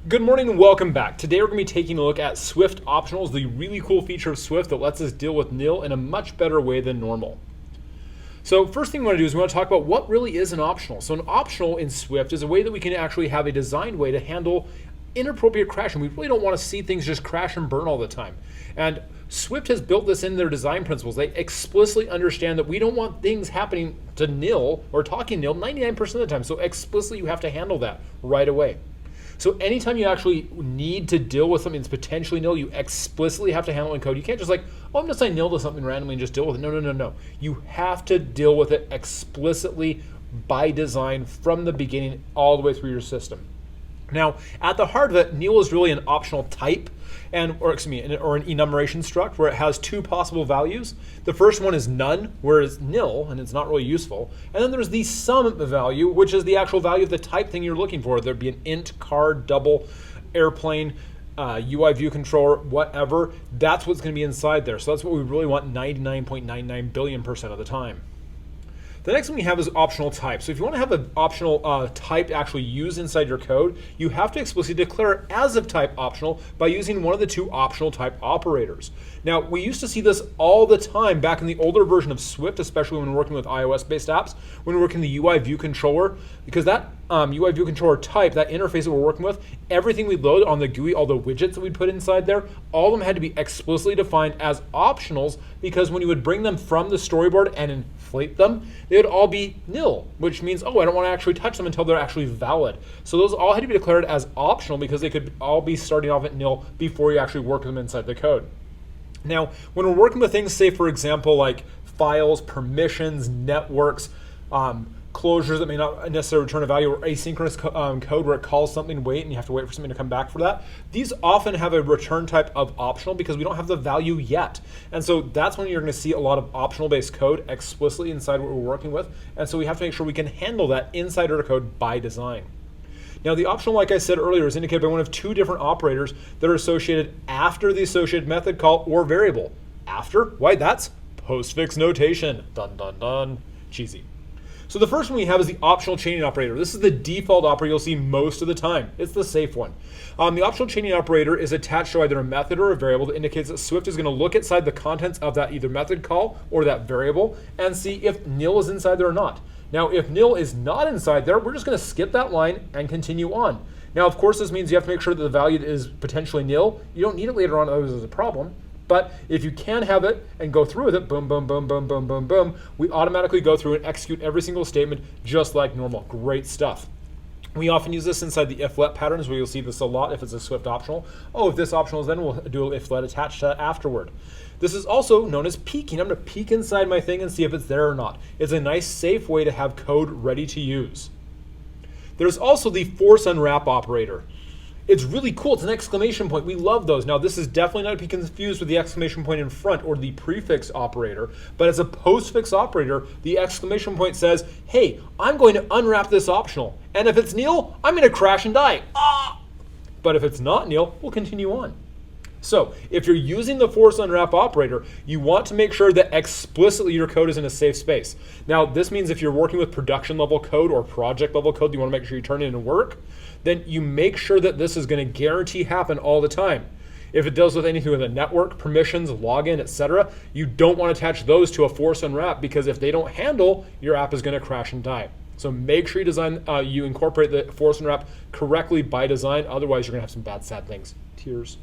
Good morning and welcome back. Today we're going to be taking a look at Swift optionals, the really cool feature of Swift that lets us deal with nil in a much better way than normal. So first thing we want to do is we want to talk about what really is an optional. So an optional in Swift is a way that we can actually have a designed way to handle inappropriate crashing. We really don't want to see things just crash and burn all the time. And Swift has built this in their design principles. They explicitly understand that we don't want things happening to nil or talking nil 99% of the time. So explicitly you have to handle that right away. So anytime you actually need to deal with something that's potentially nil, you explicitly have to handle it in code. You can't just I'm going to say nil to something randomly and just deal with it. No. You have to deal with it explicitly by design from the beginning all the way through your system. Now, at the heart of it, nil is really an optional type, or an enumeration struct where it has two possible values. The first one is none, where it's nil, and it's not really useful. And then there's the sum value, which is the actual value of the type thing you're looking for. There'd be an int, card, double, airplane, UI view controller, whatever. That's what's going to be inside there. So that's what we really want 99.99 billion% of the time. The next one we have is optional type. So if you want to have an optional type actually used inside your code, you have to explicitly declare it as of type optional by using one of the two optional type operators. Now, we used to see this all the time back in the older version of Swift, especially when we're working with iOS-based apps, when we're working the UI view controller, because that UI view controller type, that interface that we're working with, everything we load on the GUI, all the widgets that we put inside there, all of them had to be explicitly defined as optionals, because when you would bring them from the storyboard and inflate them, they would all be nil, which means, I don't want to actually touch them until they're actually valid. So those all had to be declared as optional because they could all be starting off at nil before you actually work them inside the code. Now, when we're working with things, say for example, like files, permissions, networks, closures that may not necessarily return a value, or asynchronous code where it calls something wait and you have to wait for something to come back for that. These often have a return type of optional because we don't have the value yet. And so that's when you're going to see a lot of optional based code explicitly inside what we're working with. And so we have to make sure we can handle that inside our code by design. Now the optional, like I said earlier, is indicated by one of two different operators that are associated after the associated method call or variable. After? Why, that's postfix notation. Dun dun dun. Cheesy. So the first one we have is the optional chaining operator. This is the default operator you'll see most of the time. It's the safe one. The optional chaining operator is attached to either a method or a variable that indicates that Swift is going to look inside the contents of that either method call or that variable and see if nil is inside there or not. Now, if nil is not inside there, we're just going to skip that line and continue on. Now, of course, this means you have to make sure that the value is potentially nil. You don't need it later on, otherwise there's a problem. But if you can have it and go through with it, boom, boom, boom, boom, boom, boom, boom, we automatically go through and execute every single statement just like normal. Great stuff. We often use this inside the if-let patterns, where you'll see this a lot if it's a Swift optional. If this optional is then, we'll do an if-let attached to that afterward. This is also known as peeking. I'm going to peek inside my thing and see if it's there or not. It's a nice, safe way to have code ready to use. There's also the force unwrap operator. It's really cool. It's an exclamation point. We love those. Now, this is definitely not to be confused with the exclamation point in front or the prefix operator, but as a postfix operator, the exclamation point says, hey, I'm going to unwrap this optional. And if it's nil, I'm going to crash and die. But if it's not nil, we'll continue on. So if you're using the force unwrap operator, you want to make sure that explicitly your code is in a safe space. Now, this means if you're working with production level code or project level code, you want to make sure you turn it into work, then you make sure that this is going to guarantee happen all the time. If it deals with anything with a network, permissions, login, etc., you don't want to attach those to a force unwrap because if they don't handle, your app is going to crash and die. So make sure you incorporate the force unwrap correctly by design. Otherwise, you're going to have some bad, sad things. Tears.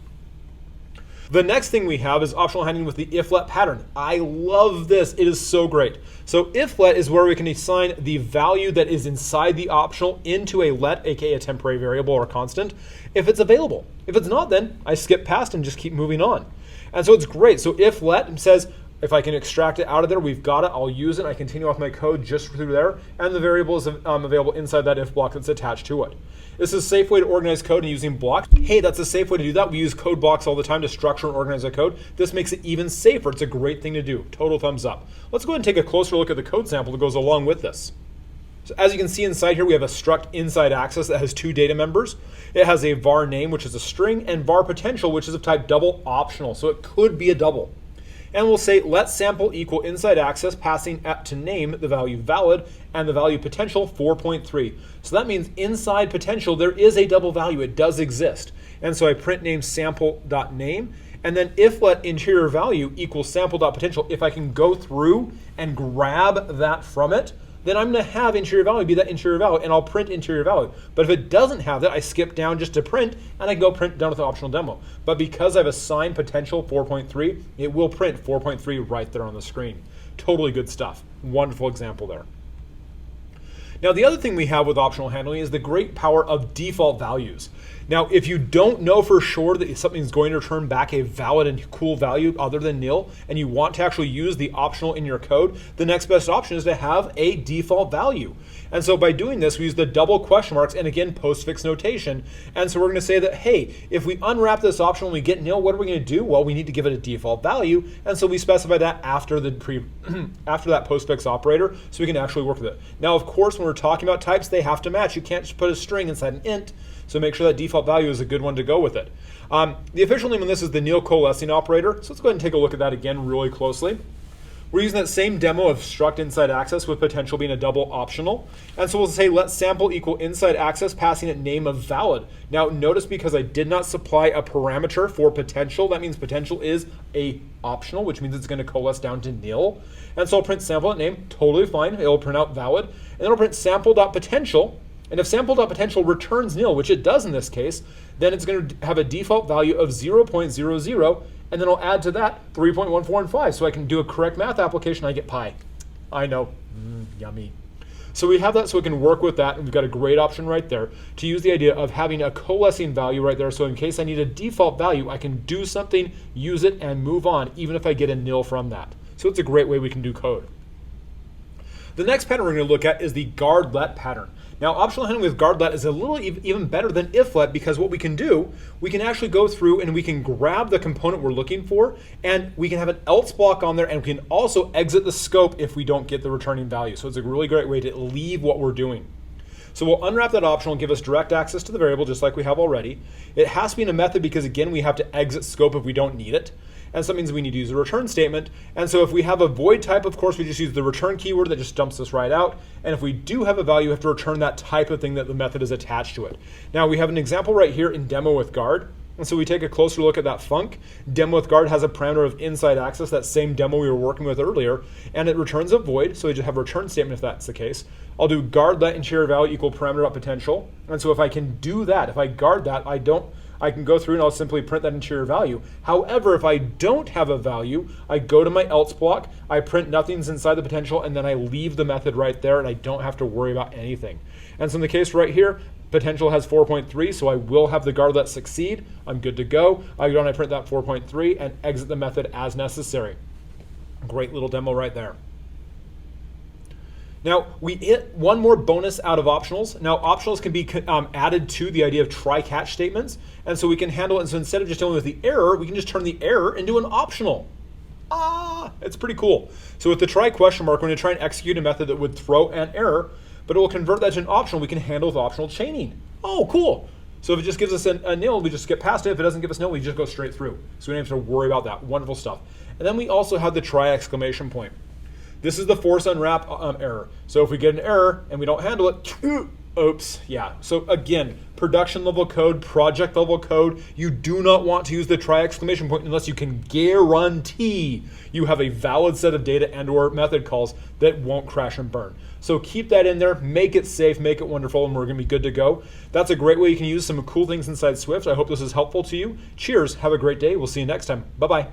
The next thing we have is optional handling with the if-let pattern. I love this. It is so great. So if-let is where we can assign the value that is inside the optional into a let, aka a temporary variable or a constant, if it's available. If it's not, then I skip past and just keep moving on. And so it's great. So if-let says, if I can extract it out of there, we've got it, I'll use it, I continue off my code just through there, and the variable is available inside that if block that's attached to it. This is a safe way to organize code and using blocks. Hey, that's a safe way to do that. We use code blocks all the time to structure and organize our code. This makes it even safer. It's a great thing to do. Total thumbs up. Let's go ahead and take a closer look at the code sample that goes along with this. So as you can see inside here, we have a struct inside access that has two data members. It has a var name, which is a string, and var potential, which is of type double optional. So it could be a double. And we'll say let sample equal inside access passing at to name the value valid and the value potential 4.3. So that means inside potential there is a double value. It does exist. And so I print name sample.name, and then if let interior value equals sample.potential, if I can go through and grab that from it, then I'm going to have interior value be that interior value, and I'll print interior value. But if it doesn't have that, I skip down just to print, and I go print down with the optional demo. But because I've assigned potential 4.3, it will print 4.3 right there on the screen. Totally good stuff. Wonderful example there. Now, the other thing we have with optional handling is the great power of default values. Now, if you don't know for sure that something's going to return back a valid and cool value other than nil, and you want to actually use the optional in your code, the next best option is to have a default value. And so by doing this, we use the double question marks and again, postfix notation. And so we're going to say that, hey, if we unwrap this optional and we get nil, what are we going to do? Well, we need to give it a default value. And so we specify that after the after that postfix operator, so we can actually work with it. Now, of course, when we're talking about types, they have to match. You can't just put a string inside an int. So make sure that default value is a good one to go with it. The official name on this is the nil coalescing operator. So let's go ahead and take a look at that again really closely. We're using that same demo of struct inside access with potential being a double optional. And so we'll say let sample equal inside access passing it name of valid. Now notice because I did not supply a parameter for potential, that means potential is a optional, which means it's going to coalesce down to nil. And so I'll print sample at name, totally fine. It'll print out valid. And then I'll print sample.potential. And if sample.potential returns nil, which it does in this case, then it's going to have a default value of 0.00, and then I'll add to that 3.145. So I can do a correct math application, I get pi. I know, yummy. So we have that so we can work with that, and we've got a great option right there to use the idea of having a coalescing value right there. So in case I need a default value, I can do something, use it, and move on, even if I get a nil from that. So it's a great way we can do code. The next pattern we're going to look at is the guard let pattern. Now, optional handling with guard let is a little even better than if let, because what we can do, we can actually go through and we can grab the component we're looking for, and we can have an else block on there, and we can also exit the scope if we don't get the returning value. So it's a really great way to leave what we're doing. So we'll unwrap that optional and give us direct access to the variable just like we have already. It has to be in a method because, again, we have to exit scope if we don't need it. And so that means we need to use a return statement. And so if we have a void type, of course, we just use the return keyword that just dumps this right out. And if we do have a value, we have to return that type of thing that the method is attached to it. Now we have an example right here in demo with guard. And so we take a closer look at that func. Demo with guard has a parameter of inside access, that same demo we were working with earlier, and it returns a void. So we just have a return statement if that's the case. I'll do guard let interior value equal parameter.potential. And so if I can do that, if I guard that, I can go through and I'll simply print that interior value. However, if I don't have a value, I go to my else block, I print nothing's inside the potential, and then I leave the method right there, and I don't have to worry about anything. And so in the case right here, potential has 4.3, so I will have the guard let succeed. I'm good to go. I go and I print that 4.3 and exit the method as necessary. Great little demo right there. Now, we hit one more bonus out of optionals. Now, optionals can be added to the idea of try-catch statements, and so we can handle it. And so instead of just dealing with the error, we can just turn the error into an optional. It's pretty cool. So with the try question mark, we're going to try and execute a method that would throw an error, but it will convert that to an optional we can handle with optional chaining. Oh, cool. So if it just gives us a nil, we just skip past it. If it doesn't give us nil, we just go straight through. So we don't have to worry about that. Wonderful stuff. And then we also have the try exclamation point. This is the force unwrap error. So if we get an error and we don't handle it, oops, yeah. So again, production level code, project level code, you do not want to use the try exclamation point unless you can guarantee you have a valid set of data and or method calls that won't crash and burn. So keep that in there, make it safe, make it wonderful, and we're gonna be good to go. That's a great way you can use some cool things inside Swift. I hope this is helpful to you. Cheers, have a great day. We'll see you next time. Bye-bye.